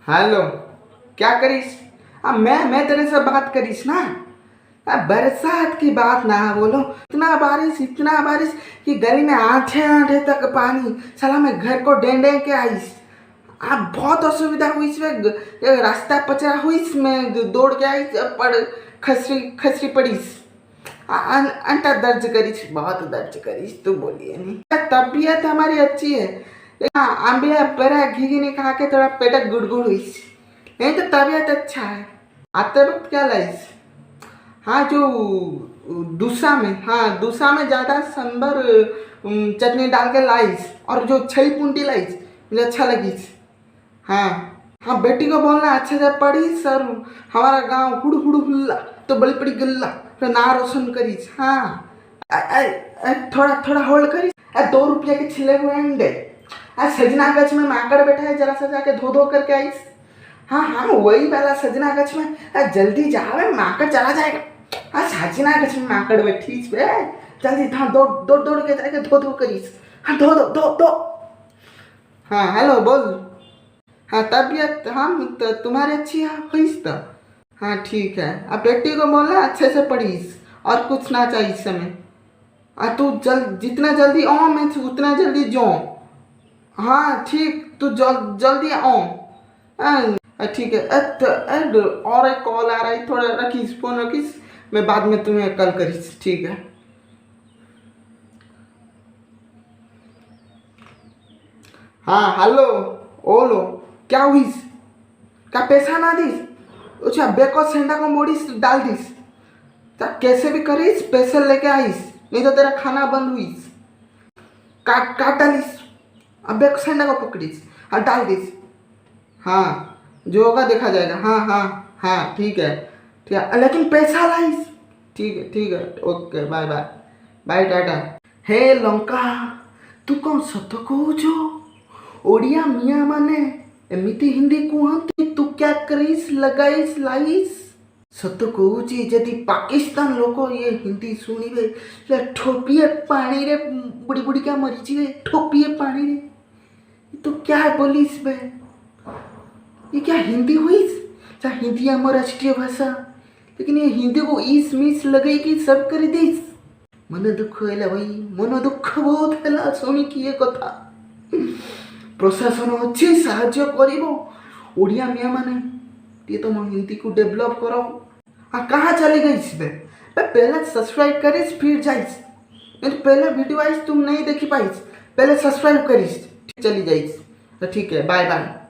Hello, क्या करीस? मैं तेरे से बात करीस ना। बरसात की बात ना बोलो। इतना बारिश कि गली में आधे आधे तक पानी। साला मैं घर को डेंडे के आईस। बहुत असुविधा हुई इसमें। रास्ता पचरा हुई इसमें दौड़ के आई पड़ खसरी खसरी पड़ीस। अंटा दर्ज करीस, बहुत दर्ज करीस। तू बोलिए नहीं, तबीयत हमारी अच्छी है। आंबिया परा घी नहीं खा के थोड़ा पेट गुड़गुड़ हुई। नहीं तो तबीयत अच्छा है। आते वक्त क्या लाइस? हाँ, जो दूसरा में ज़्यादा सांबर चटनी डाल के लाइस, और जो छई पूंटी लाइस मुझे अच्छा लगी। हाँ हाँ, बेटी को बोलना अच्छे से पढ़ी सर। हमारा गांव हुड़ हुड़ हुल्ला तो बड़ी बड़ी गल्ला तो ना रोशन करीस। हाँ, थोड़ा थोड़ा होल्ड करीस। 2 रुपये के छिले हुए अंडे। सजना गछ में माकड़ बैठा है, जरा सा जाके धो धो करके आईस। हाँ, वही वाला सजना गछ में। जल्दी जावे, माकड़ चला जाएगा। सजना गछ में माकड़ बैठी पे। जल्दी हाँ, दौड़ दौड़ दौड़ के जाके धो धो करीस। हाँ, धो दो धो दो। हाँ, हेलो बोल। हाँ, तबीयत तुम्हारी अच्छी है हुईस तो। हाँ ठीक है। अब बेटी को बोलना अच्छे से पढ़ीस, और कुछ ना चाहिए इस समय। तू जितना जल्दी आओ मैं उतना जल्दी जाऊँ। हाँ ठीक, तू जल्दी आओ। ठीक है। और एक कॉल आ रहा है, थोड़ा रखीस, फोन रखीस। मैं बाद में तुम्हें कॉल करीस, ठीक है? हाँ हेलो, ओलो, क्या हुईस? क्या पैसा ना दीस? अच्छा, बेको सेंडा को मोड़ीस डाल दीस। कैसे भी करीस पैसे लेके आईस, नहीं तो तेरा खाना बंद हुईस। काट काट डालीस। अब बेको सेंडा को पकड़ीस। हाँ, डाल दीस। हाँ, जो होगा देखा जाएगा। हाँ हाँ हाँ, ठीक है ठीक है, लेकिन पैसा लाइस। ठीक है, okay, bye bye. Bye, tata. हे लंका, तू कौन सत कହୁଛୁ? ओडिया मियाँ माने एमिति हिंदी कुहती। तू क्या करीस लगाइस लाइस? सत कହୁଛି, ଯଦି ପାକିସ୍ତାନ ଲୋକ ये हिंदी ଶୁଣିବେ ठोपिए पानी रे बुड़ी बुड़ी क्या मरीजिए। ठोपिए पानी रे, तो क्या बोलिस बे? ये क्या हिंदी हुई? चाहे हिंदी हमारी राष्ट्रीय भाषा, लेकिन ये हिंदी को ईस मिस लगे कि सब कर दीस। मन दुख है भाई, मन दुख बहुत है शुणी कि ये कथा। प्रशासन अच्छी साहाଯ୍य करिवो। ओडिया मिया माने ये तो मैं हिंदी को डेवलप कराओ। कहाँ चली गई बे? पहले सब्सक्राइब करीस फिर जाइस। नहीं तो पहले वीडियो आइस तुम नहीं देखी पाइस, पहले सब्सक्राइब करीस चली जाइस। तो ठीक है, बाय बाय।